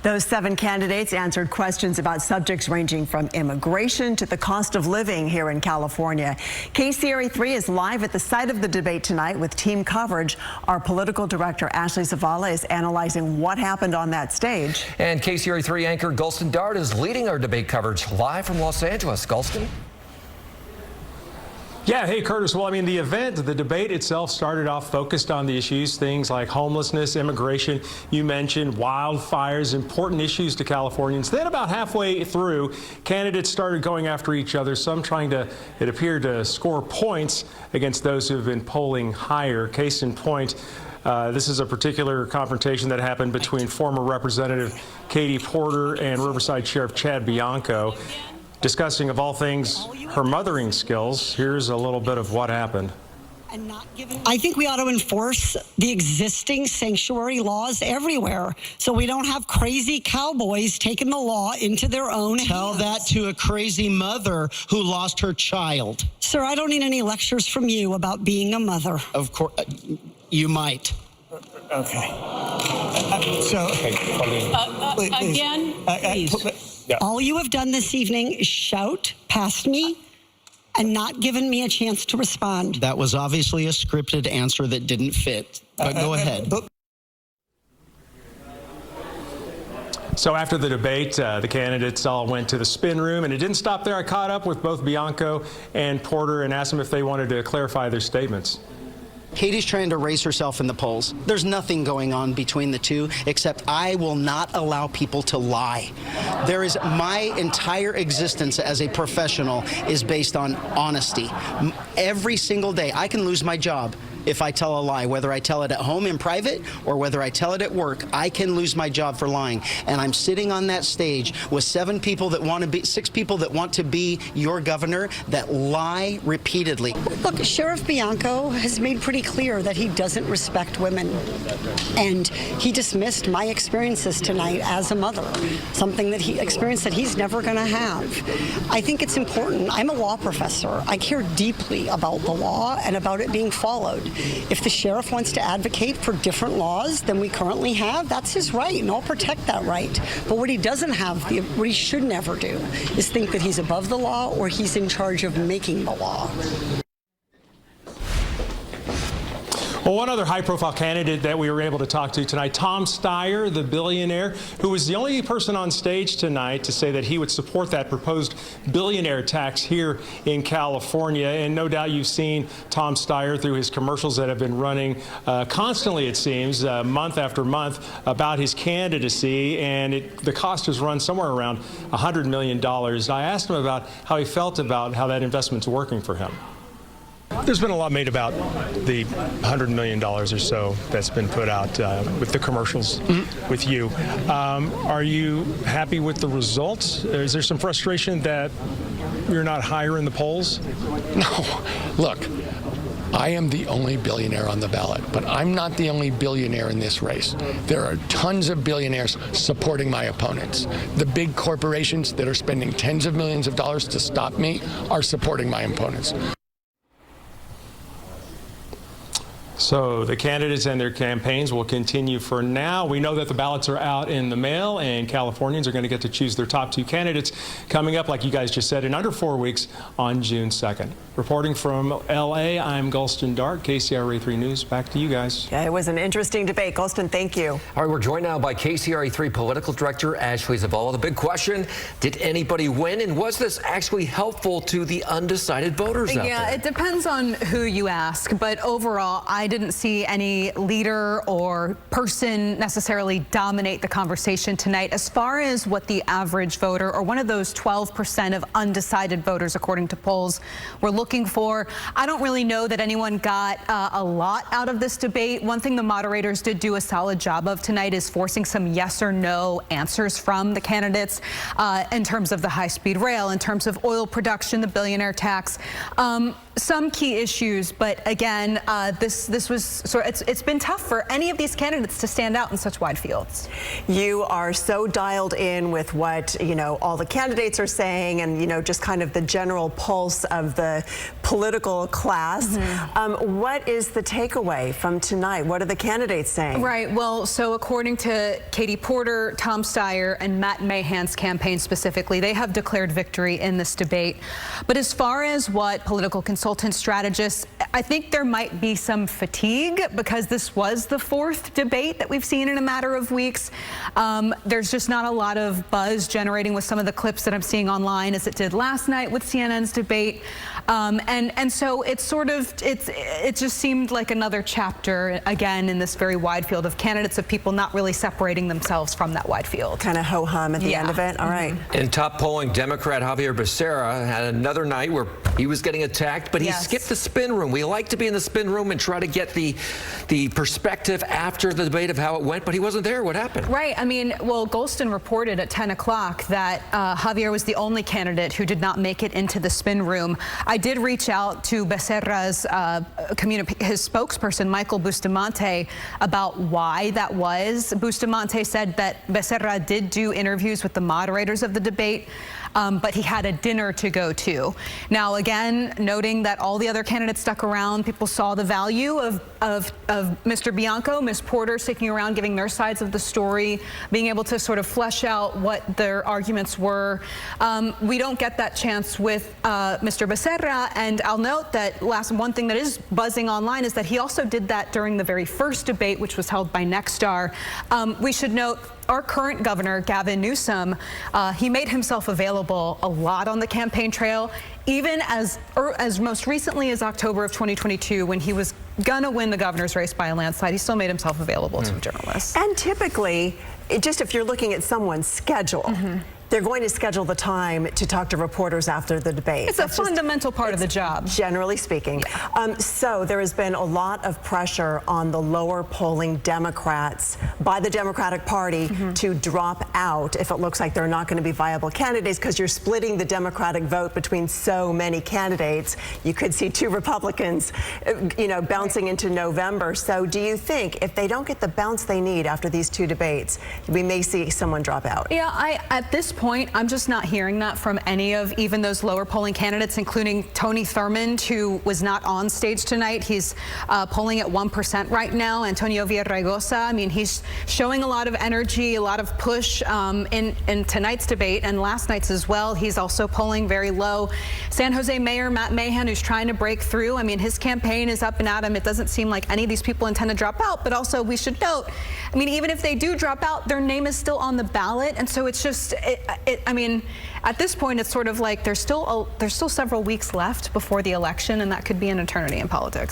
Those 7 candidates answered questions about subjects ranging from immigration to the cost of living here in California. KCRA 3 is live at the site of the debate tonight with team coverage. Our political director, Ashley Zavala, is analyzing what happened on that stage. And KCRA 3 anchor Gulston Dart is leading our debate coverage live from Los Angeles. Gulston? Yeah, hey Curtis. Well, I mean, the debate itself started off focused on the issues, things like homelessness, immigration, you mentioned, wildfires, important issues to Californians. Then about halfway through, candidates started going after each other, some trying to, it appeared, to score points against those who have been polling higher. Case in point, this is a particular confrontation that happened between former Representative Katie Porter and Riverside Sheriff Chad Bianco, discussing, of all things, her mothering skills. Here's a little bit of what happened. I think we ought to enforce the existing sanctuary laws everywhere so we don't have crazy cowboys taking the law into their own hands. Tell that to a crazy mother who lost her child. Sir, I don't need any lectures from you about being a mother. Of course, you might. Okay. Again, please. Yeah. All you have done this evening is shout past me and not given me a chance to respond. That was obviously a scripted answer that didn't fit, but go ahead. So after the debate, the candidates all went to the spin room, and it didn't stop there. I caught up with both Bianco and Porter and asked them if they wanted to clarify their statements. Katie's trying to raise herself in the polls. There's nothing going on between the two, except I will not allow people to lie. My entire existence as a professional is based on honesty. Every single day, I can lose my job if I tell a lie, whether I tell it at home in private or whether I tell it at work. I can lose my job for lying. And I'm sitting on that stage with 6 people that want to be your governor that lie repeatedly. Look, Sheriff Bianco has made pretty clear that he doesn't respect women. And he dismissed my experiences tonight as a mother, something that he experienced that he's never going to have. I think it's important. I'm a law professor. I care deeply about the law and about it being followed. If the sheriff wants to advocate for different laws than we currently have, that's his right, and I'll protect that right. But what he doesn't have, what he should never do, is think that he's above the law or he's in charge of making the law. Well, one other high-profile candidate that we were able to talk to tonight, Tom Steyer, the billionaire, who was the only person on stage tonight to say that he would support that proposed billionaire tax here in California. And no doubt you've seen Tom Steyer through his commercials that have been running constantly, it seems, month after month, about his candidacy. And the cost has run somewhere around $100 million. I asked him about how he felt about how that investment's working for him. There's been a lot made about the $100 million or so that's been put out with the commercials with you. Are you happy with the results? Is there some frustration that you're not higher in the polls? No. Look, I am the only billionaire on the ballot, but I'm not the only billionaire in this race. There are tons of billionaires supporting my opponents. The big corporations that are spending tens of millions of dollars to stop me are supporting my opponents. So the candidates and their campaigns will continue for now. We know that the ballots are out in the mail, and Californians are going to get to choose their top 2 candidates coming up, like you guys just said, in under 4 weeks on June 2nd. Reporting from L.A., I'm Gulston Dart, KCRA 3 News. Back to you guys. Yeah, it was an interesting debate. Gulston, thank you. All right, we're joined now by KCRA 3 political director Ashley Zavala. The big question, did anybody win, and was this actually helpful to the undecided voters out there? Yeah, it depends on who you ask, but overall, I didn't see any leader or person necessarily dominate the conversation tonight. As far as what the average voter, or one of those 12% of undecided voters, according to polls, were looking for, I don't really know that anyone got a lot out of this debate. One thing the moderators did do a solid job of tonight is forcing some yes or no answers from the candidates in terms of the high-speed rail, in terms of oil production, the billionaire tax. Some key issues, but again, this was it's been tough for any of these candidates to stand out in such wide fields. You are so dialed in with what all the candidates are saying, and just kind of the general pulse of the political class. What is the takeaway from tonight? What are the candidates saying? Right. Well, so according to Katie Porter, Tom Steyer, and Matt Mahan's campaign specifically, they have declared victory in this debate. But as far as what political consultants, strategists, I think there might be some fatigue because this was the fourth debate that we've seen in a matter of weeks. There's just not a lot of buzz generating with some of the clips that I'm seeing online as it did last night with CNN's debate. And so it's sort of, it just seemed like another chapter again in this very wide field of candidates, of people not really separating themselves from that wide field. Kind of ho-hum at the end of it. All right. In top polling, Democrat Javier Becerra had another night where he was getting attacked, but he skipped the spin room. We like to be in the spin room and try to get the perspective after the debate of how it went, but he wasn't there. What happened? Right. I mean, well, Golston reported at 10 o'clock that Javier was the only candidate who did not make it into the spin room. I did reach out to Becerra's his spokesperson, Michael Bustamante, about why that was. Bustamante said that Becerra did do interviews with the moderators of the debate, but he had a dinner to go to. Now, again, noting that all the other candidates stuck around, people saw the value of Mr. Bianco, Ms. Porter sticking around, giving their sides of the story, being able to sort of flesh out what their arguments were. We don't get that chance with Mr. Becerra, and I'll note that one thing that is buzzing online is that he also did that during the very first debate, which was held by Nexstar. We should note our current governor, Gavin Newsom, he made himself available a lot on the campaign trail, even as most recently as October of 2022, when he was gonna win the governor's race by a landslide. He still made himself available to journalists. And typically, just if you're looking at someone's schedule, they're going to schedule the time to talk to reporters after the debate. It's a fundamental part of the job. Generally speaking. So there has been a lot of pressure on the lower polling Democrats by the Democratic Party to drop out if it looks like they're not going to be viable candidates, because you're splitting the Democratic vote between so many candidates. You could see two Republicans, bouncing into November. So do you think if they don't get the bounce they need after these two debates, we may see someone drop out? Yeah, at this point, I'm just not hearing that from any of even those lower polling candidates, including Tony Thurmond, who was not on stage tonight. He's polling at 1% right now. Antonio Villaraigosa, I mean, he's showing a lot of energy, a lot of push in tonight's debate and last night's as well. He's also polling very low. San Jose Mayor Matt Mahan, who's trying to break through. I mean, his campaign is up and at him. It doesn't seem like any of these people intend to drop out, but also we should note, I mean, even if they do drop out, their name is still on the ballot. And so it's just, I mean, at this point, it's sort of like there's still several weeks left before the election, and that could be an eternity in politics.